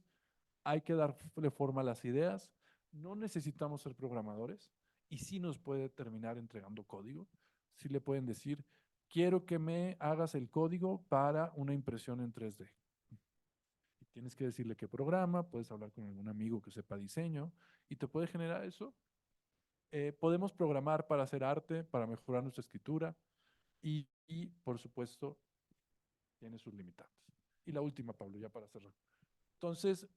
Hay que darle forma a las ideas. No necesitamos ser programadores y sí nos puede terminar entregando código. Sí le pueden decir, quiero que me hagas el código para una impresión en 3D. Y tienes que decirle qué programa, puedes hablar con algún amigo que sepa diseño y te puede generar eso Podemos programar para hacer arte, para mejorar nuestra escritura y, por supuesto, tiene sus limitantes. Y la última, Pablo, ya para cerrar. Entonces,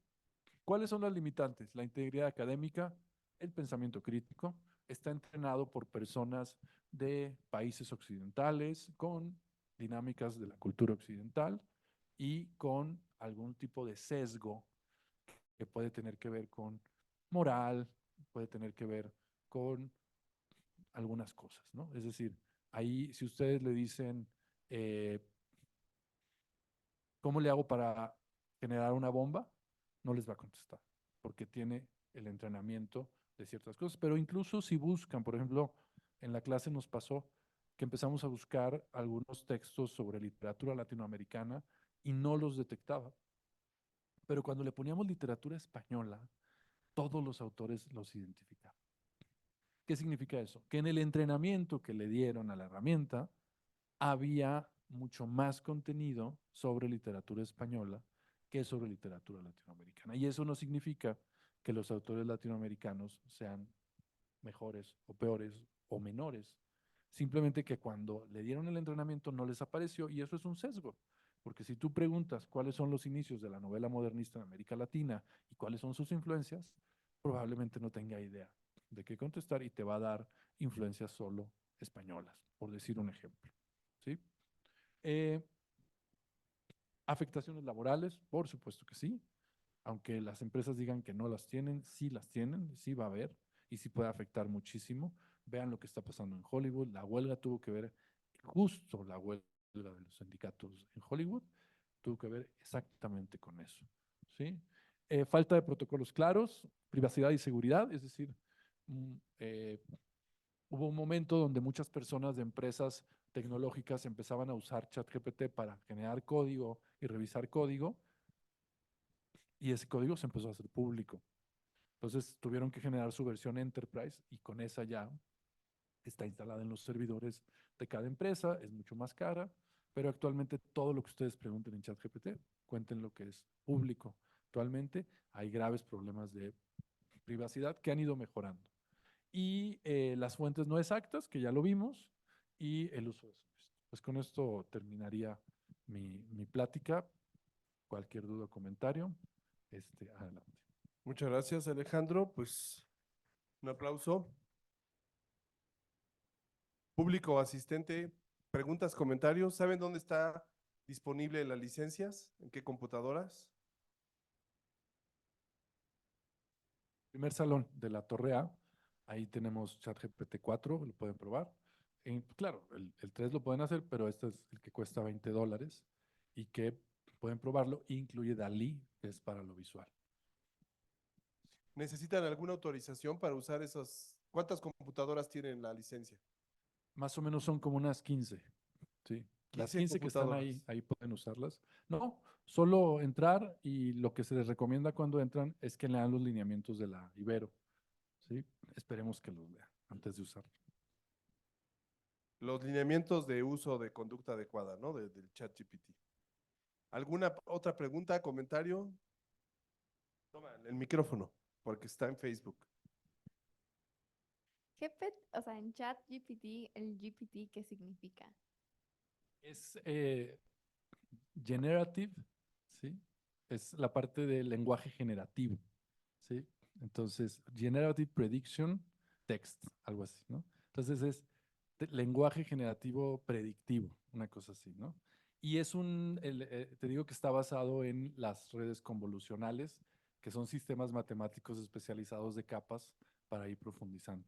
¿cuáles son las limitantes? La integridad académica, el pensamiento crítico, está entrenado por personas de países occidentales con dinámicas de la cultura occidental y con algún tipo de sesgo que puede tener que ver con moral, puede tener que ver con algunas cosas, ¿no? Es decir, ahí si ustedes le dicen, eh, ¿cómo le hago para generar una bomba? No les va a contestar, porque tiene el entrenamiento de ciertas cosas. Pero incluso si buscan, por ejemplo, en la clase nos pasó que empezamos a buscar algunos textos sobre literatura latinoamericana y no los detectaba. Pero cuando le poníamos literatura española, todos los autores los identificaban. ¿Qué significa eso? Que en el entrenamiento que le dieron a la herramienta, había mucho más contenido sobre literatura española que sobre literatura latinoamericana. Y eso no significa que los autores latinoamericanos sean mejores o peores o menores. Simplemente que cuando le dieron el entrenamiento no les apareció y eso es un sesgo. Porque si tú preguntas cuáles son los inicios de la novela modernista en América Latina y cuáles son sus influencias, probablemente no tenga idea de qué contestar y te va a dar influencias solo españolas, por decir un ejemplo. ¿Sí? Eh, Afectaciones laborales, por supuesto que sí, aunque las empresas digan que no las tienen, sí va a haber y sí puede afectar muchísimo. Vean lo que está pasando en Hollywood, la huelga tuvo que ver, justo la huelga de los sindicatos en Hollywood, tuvo que ver exactamente con eso. ¿Sí? Falta de protocolos claros, privacidad y seguridad, es decir, mm, eh, hubo un momento donde muchas personas de empresas tecnológicas empezaban a usar ChatGPT para generar código y revisar código, y ese código se empezó a hacer público. Entonces tuvieron que generar su versión Enterprise y con esa ya está instalada en los servidores de cada empresa, es mucho más cara, pero actualmente todo lo que ustedes pregunten en ChatGPT, cuenten lo que es público. Actualmente hay graves problemas de privacidad que han ido mejorando. Y las fuentes no exactas, que ya lo vimos, y el uso de software. Pues con esto terminaría mi plática. Cualquier duda o comentario, adelante. Muchas gracias, Alejandro. Pues un aplauso. Público asistente, preguntas, comentarios. ¿Saben dónde está disponible las licencias? ¿En qué computadoras? Primer salón de la Torre A, ahí tenemos ChatGPT 4, lo pueden probar. Claro, el 3 lo pueden hacer, pero este es el que cuesta $20 y que pueden probarlo. Incluye DALI, que es para lo visual. ¿Necesitan alguna autorización para usar esas? ¿Cuántas computadoras tienen la licencia? Más o menos son como unas 15, ¿sí? Las 15 15 que están ahí, computadoras. ahí pueden usarlas. No, solo entrar y lo que se les recomienda cuando entran es que lean los lineamientos de la Ibero, ¿sí? Esperemos que los lean antes de usarlo. Los lineamientos de uso de conducta adecuada, ¿no? Del ChatGPT. ¿Alguna otra pregunta, comentario? Toma el micrófono, porque está en Facebook. O sea, en ChatGPT, el GPT, ¿qué significa? Es generative, ¿sí? Es la parte del lenguaje generativo, ¿sí? Entonces, generative prediction text, algo así, ¿no? Entonces es lenguaje generativo predictivo, una cosa así, ¿no? Y te digo que está basado en las redes convolucionales, que son sistemas matemáticos especializados de capas para ir profundizando.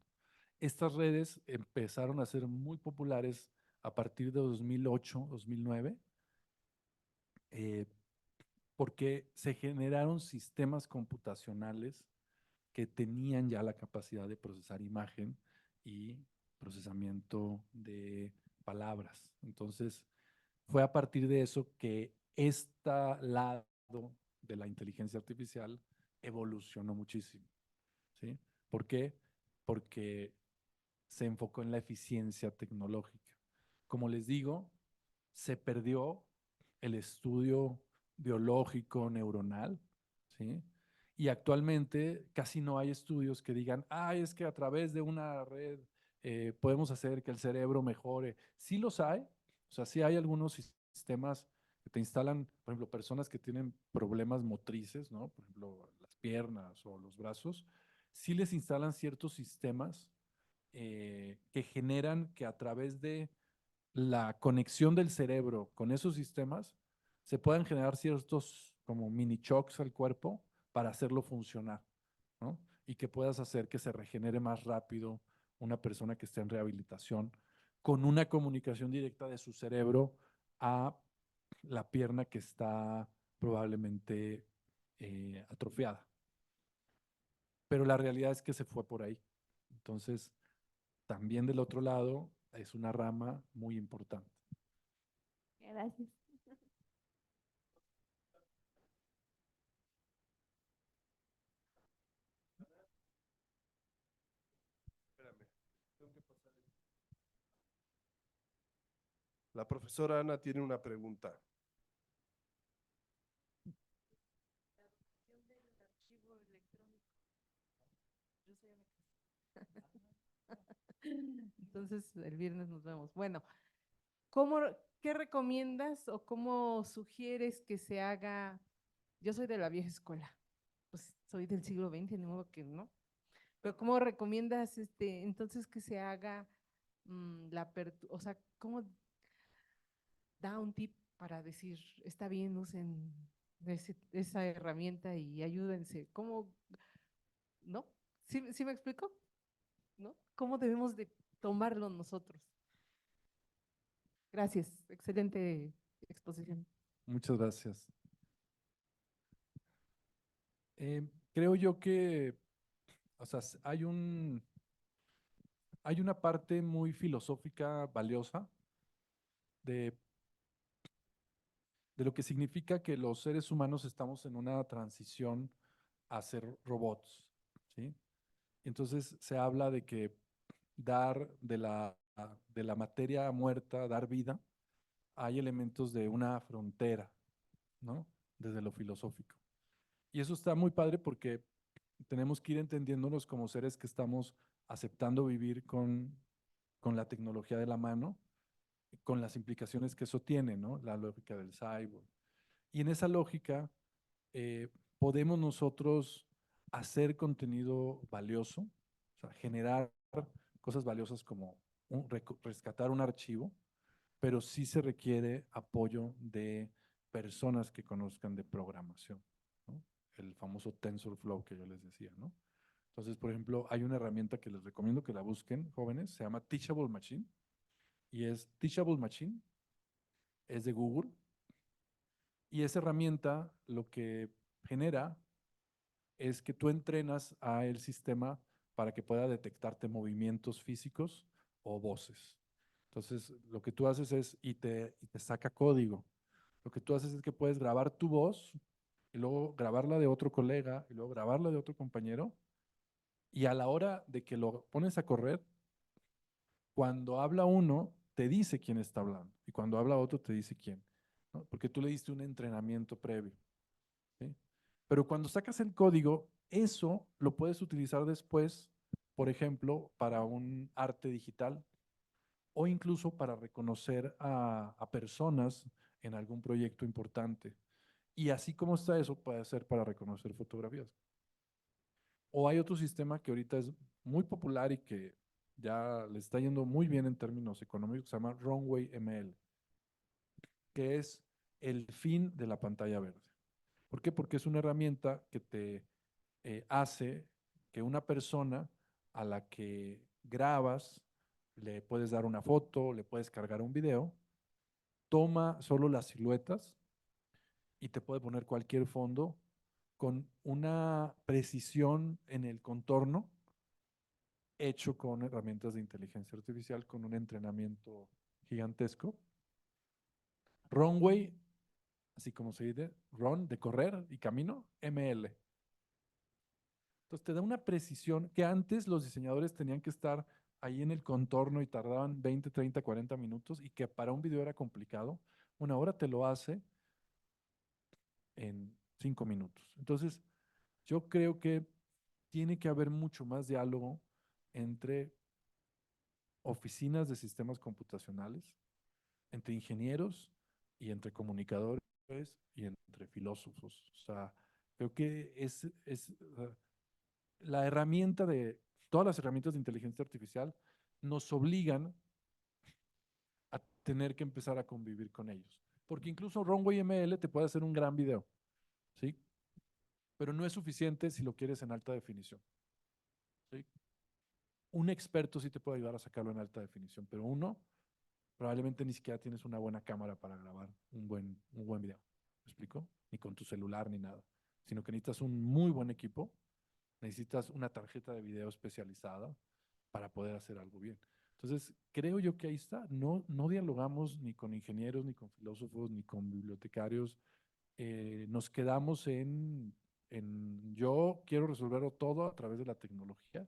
Estas redes empezaron a ser muy populares a partir de 2008, 2009, eh, porque se generaron sistemas computacionales que tenían ya la capacidad de procesar imagen y procesamiento de palabras. Entonces, fue a partir de eso que este lado de la inteligencia artificial evolucionó muchísimo. ¿Sí? ¿Por qué? Porque se enfocó en la eficiencia tecnológica. Como les digo, se perdió el estudio biológico neuronal, ¿sí? Y actualmente casi no hay estudios que digan, ah, es que a través de una red podemos hacer que el cerebro mejore. Sí los hay, o sea, sí hay algunos sistemas que te instalan, por ejemplo, personas que tienen problemas motrices, ¿no? Por ejemplo, las piernas o los brazos, sí les instalan ciertos sistemas que generan que a través de la conexión del cerebro con esos sistemas se puedan generar ciertos como mini shocks al cuerpo para hacerlo funcionar, ¿no? Y que puedas hacer que se regenere más rápido una persona que esté en rehabilitación con una comunicación directa de su cerebro a la pierna que está probablemente atrofiada. Pero la realidad es que se fue por ahí. Entonces, también del otro lado es una rama muy importante. Gracias. Espérame, tengo que pasar La profesora Ana tiene una pregunta. Entonces, el viernes nos vemos. Bueno, ¿cómo, qué recomiendas o cómo sugieres que se haga? Yo soy de la vieja escuela, pues soy del siglo XX, ni modo que no. Pero ¿cómo recomiendas entonces que se haga la apertura? O sea, ¿cómo da un tip para decir, está bien, usen esa herramienta y ayúdense? ¿Cómo, no? ¿Sí me explico? ¿No? ¿Cómo debemos de tomarlo nosotros? Gracias, excelente exposición. Muchas gracias. Creo yo que, o sea, hay una parte muy filosófica valiosa de, de lo que significa que los seres humanos estamos en una transición a ser robots, ¿sí? Entonces se habla de que dar de la materia muerta, dar vida, hay elementos de una frontera, ¿no? Desde lo filosófico. Y eso está muy padre porque tenemos que ir entendiéndonos como seres que estamos aceptando vivir con la tecnología de la mano, con las implicaciones que eso tiene, ¿no? La lógica del cyborg. Y en esa lógica podemos nosotros hacer contenido valioso, o sea, generar cosas valiosas como rescatar un archivo, pero sí se requiere apoyo de personas que conozcan de programación, ¿no? El famoso TensorFlow que yo les decía, ¿no? Entonces, por ejemplo, hay una herramienta que les recomiendo que la busquen, jóvenes, se llama Teachable Machine, y es Teachable Machine, es de Google, y esa herramienta lo que genera es que tú entrenas a el sistema para que pueda detectarte movimientos físicos o voces. Entonces, lo que tú haces es, y te saca código. Lo que tú haces es que puedes grabar tu voz y luego grabarla de otro colega y luego grabarla de otro compañero. Y a la hora de que lo pones a correr, cuando habla uno, te dice quién está hablando. Y cuando habla otro, te dice quién, ¿no? Porque tú le diste un entrenamiento previo, ¿sí? Pero cuando sacas el código, eso lo puedes utilizar después, por ejemplo, para un arte digital o incluso para reconocer a personas en algún proyecto importante. Y así como está eso, puede ser para reconocer fotografías. O hay otro sistema que ahorita es muy popular y que ya le está yendo muy bien en términos económicos, se llama Runway ML, que es el fin de la pantalla verde. ¿Por qué? Porque es una herramienta que te hace que una persona a la que grabas, le puedes dar una foto, le puedes cargar un video, toma solo las siluetas y te puede poner cualquier fondo con una precisión en el contorno hecho con herramientas de inteligencia artificial, con un entrenamiento gigantesco. Runway, así como se dice, run, de correr y camino, ML. Entonces te da una precisión que antes los diseñadores tenían que estar ahí en el contorno y tardaban 20, 30, 40 minutos y que para un video era complicado. Bueno, ahora te lo hace en 5 minutos. Entonces, Yo creo que tiene que haber mucho más diálogo entre oficinas de sistemas computacionales, entre ingenieros y entre comunicadores y entre filósofos. O sea, creo que la herramienta todas las herramientas de inteligencia artificial nos obligan a tener que empezar a convivir con ellos. Porque incluso Runway ML te puede hacer un gran video, ¿sí? Pero no es suficiente si lo quieres en alta definición, ¿sí? Un experto sí te puede ayudar a sacarlo en alta definición, pero uno probablemente ni siquiera tienes una buena cámara para grabar un buen video. ¿Me explico? Ni con tu celular ni nada. Sino que necesitas un muy buen equipo, necesitas una tarjeta de video especializada para poder hacer algo bien. Entonces, creo yo que ahí está. No dialogamos ni con ingenieros, ni con filósofos, ni con bibliotecarios. Nos quedamos en yo quiero resolverlo todo a través de la tecnología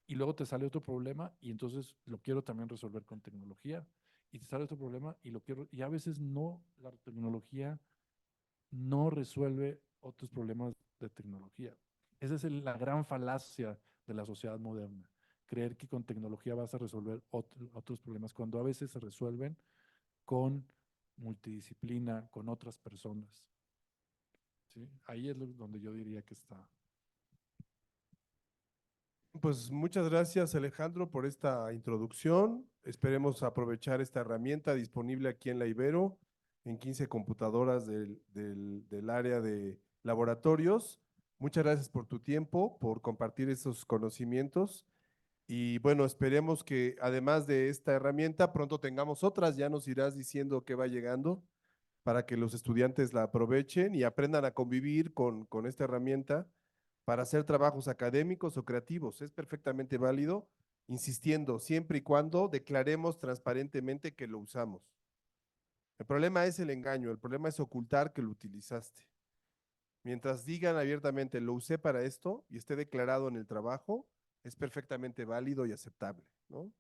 y luego te sale otro problema y entonces lo quiero también resolver con tecnología y te sale otro problema y lo quiero, y a veces no, la tecnología no resuelve otros problemas de tecnología. Esa es la gran falacia de la sociedad moderna, creer que con tecnología vas a resolver otros problemas cuando a veces se resuelven con multidisciplina, con otras personas. ¿Sí? Ahí es donde yo diría que está. Pues muchas gracias, Alejandro, por esta introducción. Esperemos aprovechar esta herramienta disponible aquí en la Ibero, en 15 computadoras del área de laboratorios. Muchas gracias por tu tiempo, por compartir esos conocimientos. Y bueno, esperemos que además de esta herramienta, pronto tengamos otras. Ya nos irás diciendo qué va llegando para que los estudiantes la aprovechen y aprendan a convivir con esta herramienta para hacer trabajos académicos o creativos. Es perfectamente válido, insistiendo, siempre y cuando declaremos transparentemente que lo usamos. El problema es el engaño, el problema es ocultar que lo utilizaste. Mientras digan abiertamente, lo usé para esto y esté declarado en el trabajo, es perfectamente válido y aceptable, ¿no?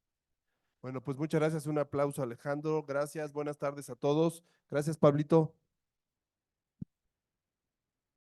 Bueno, pues muchas gracias, un aplauso, Alejandro, gracias, buenas tardes a todos. Gracias, Pablito.